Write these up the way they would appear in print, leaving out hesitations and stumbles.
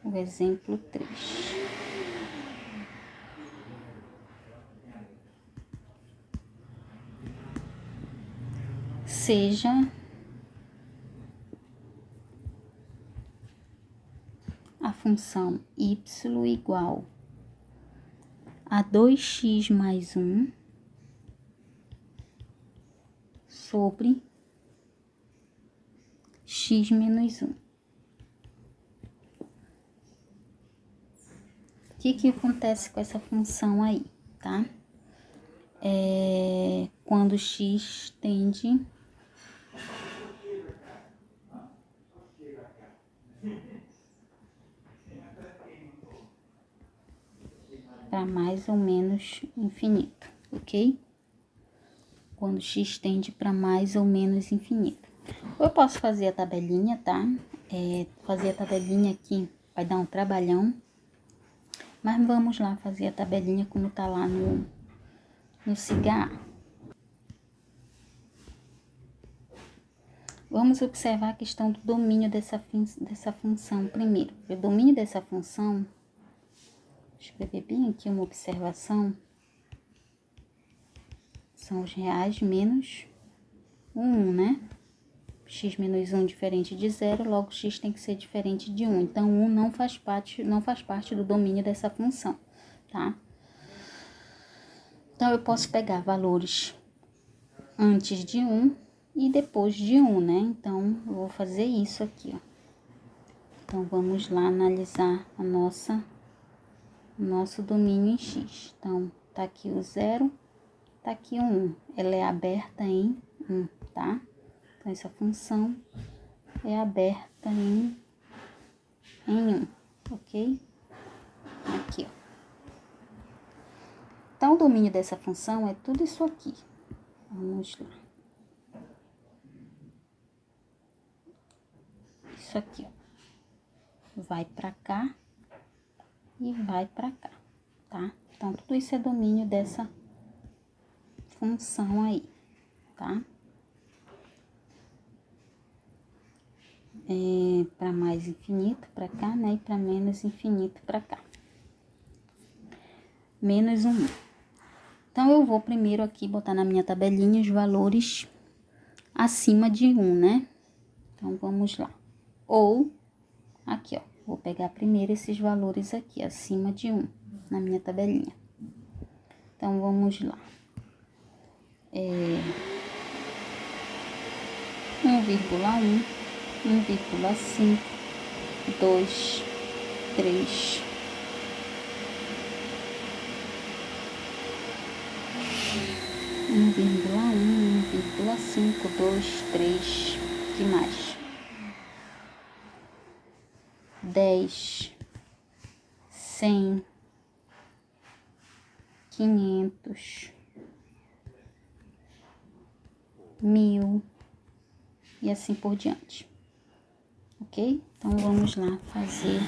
o exemplo 3. Seja a função y igual a 2x mais 1 sobre x menos 1. O que acontece com essa função aí, tá? Quando x tende para mais ou menos infinito, ok? Quando x tende para mais ou menos infinito. Ou eu posso fazer a tabelinha, tá? Fazer a tabelinha aqui vai dar um trabalhão. Mas vamos lá fazer a tabelinha como tá lá no cigarro. Vamos observar a questão do domínio dessa função primeiro. O domínio dessa função, vou escrever bem aqui uma observação, são os reais menos o 1, né? X menos 1 diferente de 0, logo x tem que ser diferente de 1. Então, 1 não faz parte do domínio dessa função, tá? Então, eu posso pegar valores antes de 1 e depois de 1, né? Então, eu vou fazer isso aqui, ó. Então, vamos lá analisar nosso domínio em x. Então, tá aqui o 0, tá aqui o 1. Ela é aberta em 1, tá? Então, essa função é aberta em 1, ok? Aqui, ó. Então, o domínio dessa função é tudo isso aqui. Vamos lá. Isso aqui, ó. Vai pra cá e vai pra cá, tá? Então, tudo isso é domínio dessa função aí, tá? Para mais infinito para cá, né? E para menos infinito para cá. Menos 1. Então, eu vou primeiro aqui botar na minha tabelinha os valores acima de 1, né? Então, vamos lá. Ou, aqui, ó. Vou pegar primeiro esses valores aqui, acima de 1, na minha tabelinha. Então, vamos lá. 1,1, 1,5, 2, 3, 1,1, 1,5, 2, 3, que mais? 10, 100, 500, 1000 e assim por diante, ok? Então, vamos lá fazer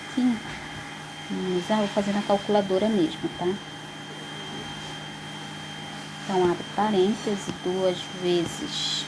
aqui. Vou fazer na calculadora mesmo, tá? Então, abre parênteses, 2 vezes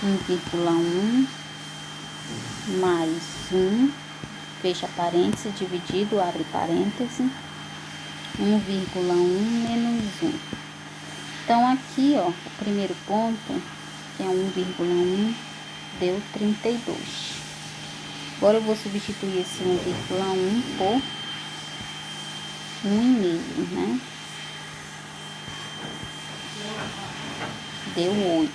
1,1 mais 1, fecha parênteses, dividido, abre parênteses, 1,1 menos 1. Então, aqui, ó, o primeiro ponto, que é 1,1, deu 32. Agora, eu vou substituir esse 1,1 por 1,5, né? Deu 8.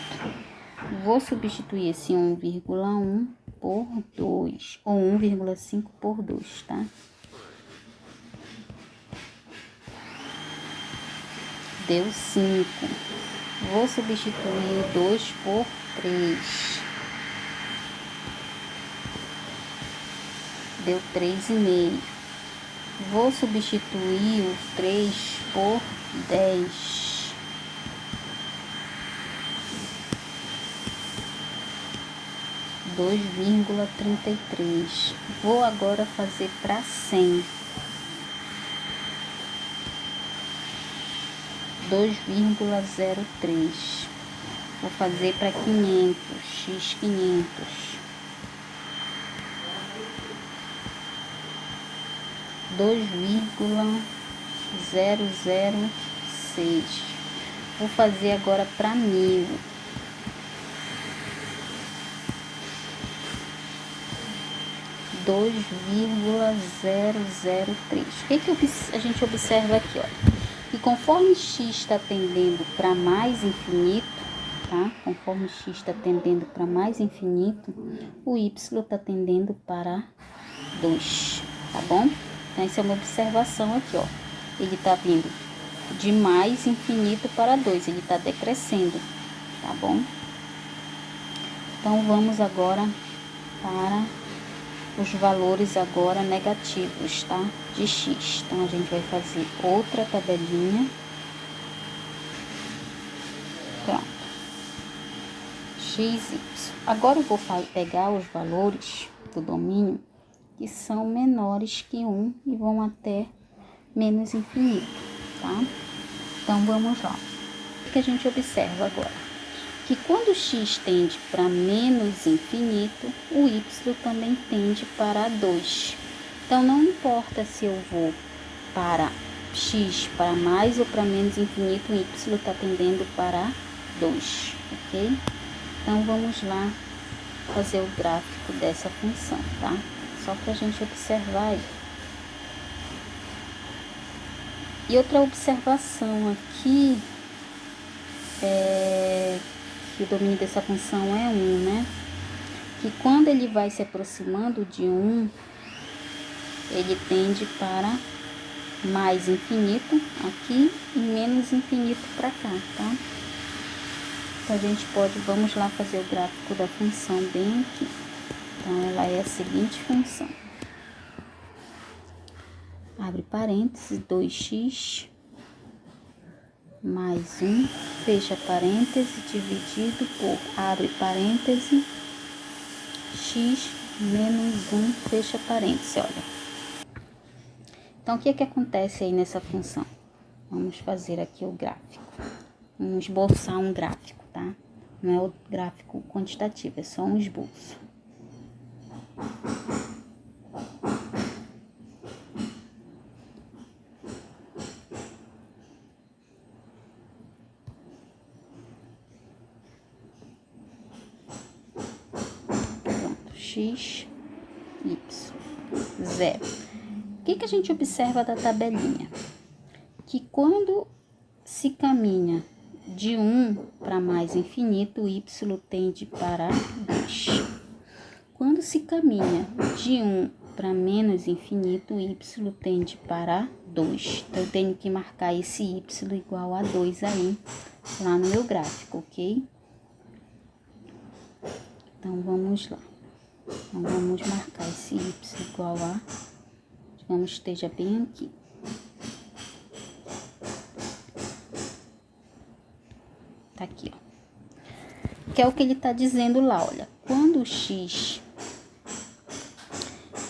Vou substituir esse 1,1 por 2, ou 1,5 por 2, tá? Deu 5. Vou substituir 2 por 3. Deu 3,5. Vou substituir o 3 por 10. Dois 2,33. Vou agora fazer para 100. 2,03. Vou fazer para 500, x 500. 2,006. Vou fazer agora para 1000. 2,003. O que a gente observa aqui, ó? E conforme x está tendendo para mais infinito, tá? Conforme x está tendendo para mais infinito, o y está tendendo para 2, tá bom? Então, essa é uma observação aqui, ó. Ele tá vindo de mais infinito para 2, ele tá decrescendo, tá bom? Então, vamos agora para os valores agora negativos, tá? De x. Então, a gente vai fazer outra tabelinha. Pronto. X, y. Agora eu vou pegar os valores do domínio que são menores que 1 e vão até menos infinito, tá? Então, vamos lá. O que a gente observa agora? Que quando x tende para menos infinito, o y também tende para 2. Então, não importa se eu vou para x para mais ou para menos infinito, o y está tendendo para 2, ok? Então, vamos lá fazer o gráfico dessa função, tá? Só para a gente observar aí. E outra observação aqui é que o domínio dessa função é 1, né? Que quando ele vai se aproximando de 1, ele tende para mais infinito aqui e menos infinito para cá, tá? Então, a gente pode, vamos lá fazer o gráfico da função bem aqui. Então, ela é a seguinte função. Abre parênteses, 2x mais 1, fecha parêntese, dividido por, abre parêntese, x menos 1, fecha parêntese, olha. Então, o que é que acontece aí nessa função? Vamos fazer aqui o gráfico. Vamos esboçar um gráfico, tá? Não é o gráfico quantitativo, é só um esboço. X, y, 0. O que a gente observa da tabelinha? Que quando se caminha de 1 para mais infinito, o y tende para 2. Quando se caminha de 1 para menos infinito, o y tende para 2. Então, eu tenho que marcar esse y igual a 2 aí, lá no meu gráfico, ok? Então, vamos lá. Então, vamos marcar esse y igual a, digamos, esteja bem aqui. Tá aqui, ó. Que é o que ele tá dizendo lá, olha. Quando o x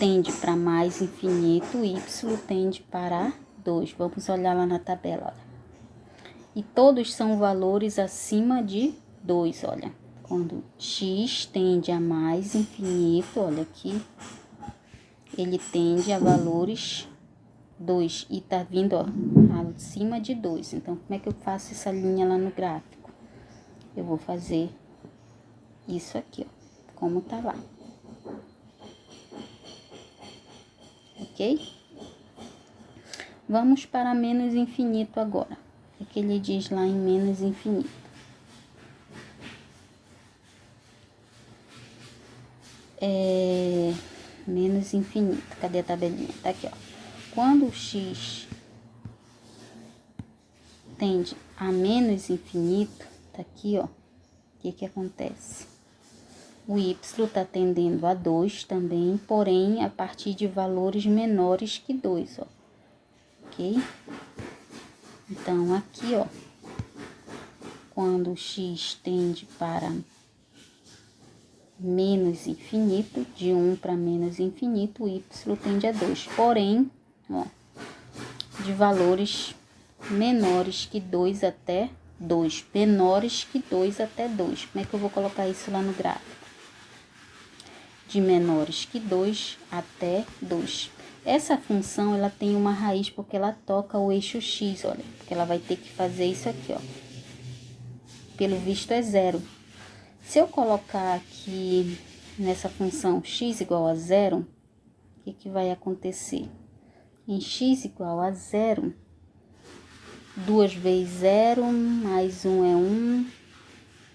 tende para mais infinito, o y tende para 2. Vamos olhar lá na tabela, olha. E todos são valores acima de 2, olha. Quando x tende a mais infinito, olha aqui, ele tende a valores 2 e tá vindo, ó, acima de 2. Então, como é que eu faço essa linha lá no gráfico? Eu vou fazer isso aqui, ó, como tá lá. Ok? Vamos para menos infinito agora. O que ele diz lá em menos infinito? Menos infinito. Cadê a tabelinha? Tá aqui, ó. Quando o x tende a menos infinito, tá aqui, ó. O que acontece? O y tá tendendo a 2 também, porém, a partir de valores menores que 2, ó. Ok? Então, aqui, ó. Quando o x tende para menos infinito, de 1 para menos infinito, o y tende a 2. Porém, ó, de valores menores que 2 até 2. Menores que 2 até 2. Como é que eu vou colocar isso lá no gráfico? De menores que 2 até 2. Essa função, ela tem uma raiz porque ela toca o eixo x, olha. Porque ela vai ter que fazer isso aqui, ó. Pelo visto é 0. Se eu colocar aqui nessa função x igual a 0, o que vai acontecer? Em x igual a 0, 2 vezes 0, mais 1 é 1.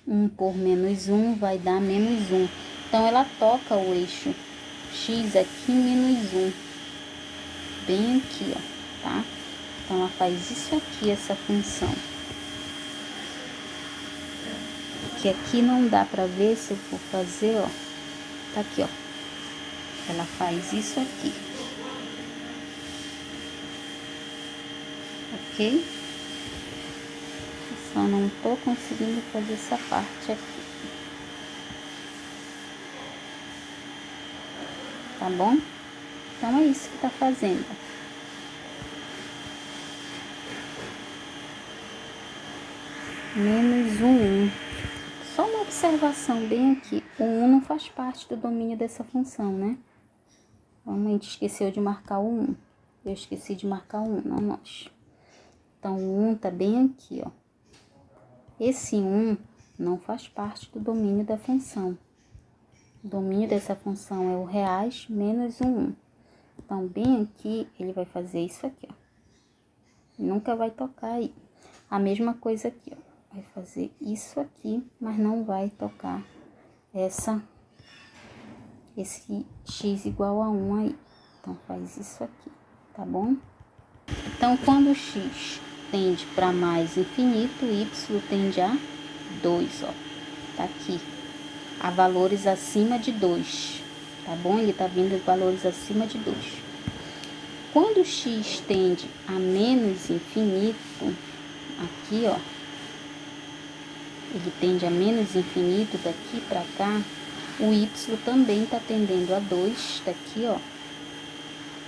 1 por menos 1 vai dar menos 1. Então, ela toca o eixo x aqui, menos 1. Bem aqui, ó, tá? Então, ela faz isso aqui, essa função. Que aqui não dá pra ver, se eu for fazer, ó. Tá aqui, ó. Ela faz isso aqui. Ok? Só não tô conseguindo fazer essa parte aqui. Tá bom? Então, é isso que tá fazendo. Menos 1. Só uma observação bem aqui. O 1 não faz parte do domínio dessa função, né? A gente esqueceu de marcar o 1. Eu esqueci de marcar o 1, não nós. Então, o 1 tá bem aqui, ó. Esse 1 não faz parte do domínio da função. O domínio dessa função é o reais menos o 1. Então, bem aqui, ele vai fazer isso aqui, ó. Nunca vai tocar aí. A mesma coisa aqui, ó. Vai fazer isso aqui, mas não vai tocar esse x igual a 1 aí. Então, faz isso aqui, tá bom? Então, quando o x tende para mais infinito, y tende a 2, ó. Tá aqui. A valores acima de 2, tá bom? Ele tá vindo valores acima de 2. Quando o x tende a menos infinito, aqui, ó, ele tende a menos infinito daqui para cá, o y também tá tendendo a 2, daqui, ó,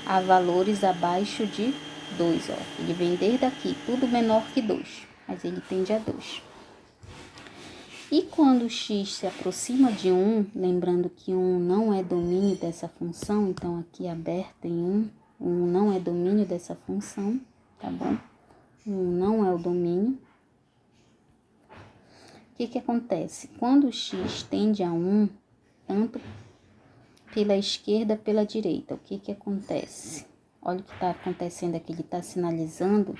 a valores abaixo de 2, ó. Ele vem desde aqui, tudo menor que 2, mas ele tende a 2. E quando o x se aproxima de 1, lembrando que 1 não é domínio dessa função, então aqui aberto em 1 não é domínio dessa função, tá bom? 1 não é o domínio. O que acontece? Quando o x tende a 1, tanto pela esquerda pela direita, o que acontece? Olha o que está acontecendo aqui, ele está sinalizando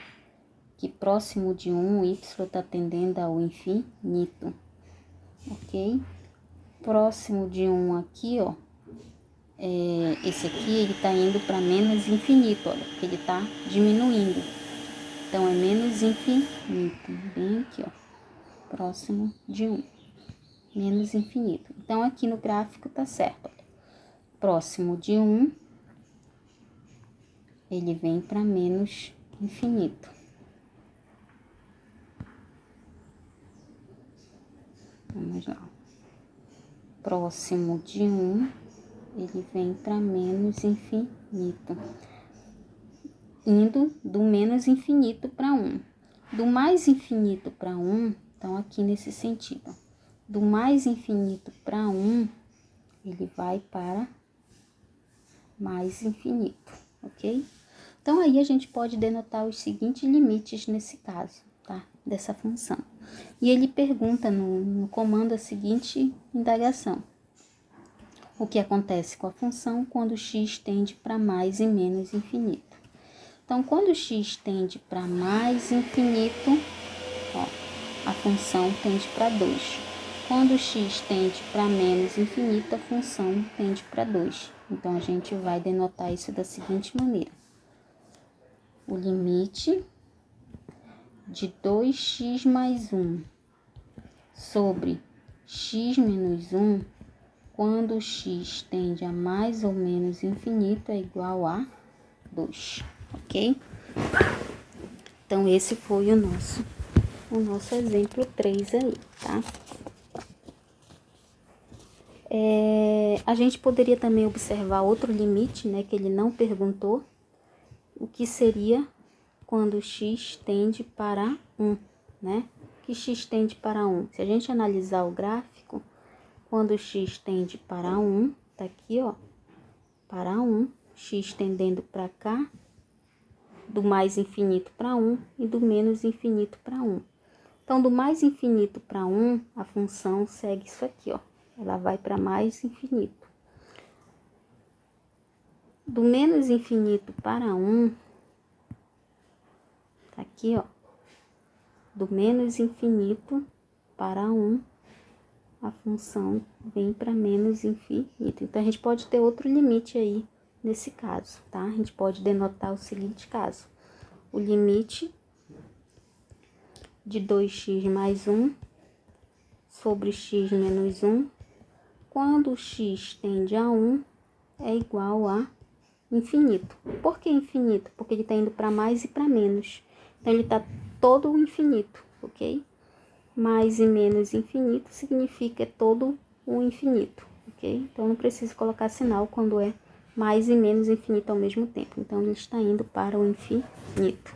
que próximo de 1, o y está tendendo ao infinito, ok? Próximo de 1 aqui, ó, esse aqui, ele está indo para menos infinito, olha, porque ele está diminuindo. Então, é menos infinito, bem aqui, ó. Próximo de 1, menos infinito. Então, aqui no gráfico tá certo, olha. Próximo de 1, ele vem para menos infinito. Vamos lá. Próximo de 1, ele vem para menos infinito. Indo do menos infinito para 1. Do mais infinito para 1, então aqui nesse sentido, do mais infinito para 1, ele vai para mais infinito, ok? Então, aí a gente pode denotar os seguintes limites nesse caso, tá? Dessa função. E ele pergunta no comando a seguinte indagação. O que acontece com a função quando x tende para mais e menos infinito? Então, quando x tende para mais infinito, ó, a função tende para 2. Quando x tende para menos infinito, a função tende para 2. Então, a gente vai denotar isso da seguinte maneira. O limite de 2x mais 1 sobre x menos 1, quando x tende a mais ou menos infinito, é igual a 2, ok? Então, esse foi o nosso exemplo 3 aí, tá? A gente poderia também observar outro limite, né, que ele não perguntou, o que seria quando x tende para 1, né? Que x tende para 1. Se a gente analisar o gráfico, quando x tende para 1, tá aqui, ó, para 1, x tendendo para cá, do mais infinito para 1 e do menos infinito para 1. Então, do mais infinito para 1, a função segue isso aqui, ó. Ela vai para mais infinito. Do menos infinito para 1, tá aqui, ó. Do menos infinito para 1, a função vem para menos infinito. Então, a gente pode ter outro limite aí nesse caso, tá? A gente pode denotar o seguinte caso. O limite de 2x mais 1 sobre x menos 1, quando x tende a 1, é igual a infinito. Por que infinito? Porque ele está indo para mais e para menos. Então, ele está todo infinito, ok? Mais e menos infinito significa todo o infinito, ok? Então, não preciso colocar sinal quando é mais e menos infinito ao mesmo tempo. Então, ele está indo para o infinito.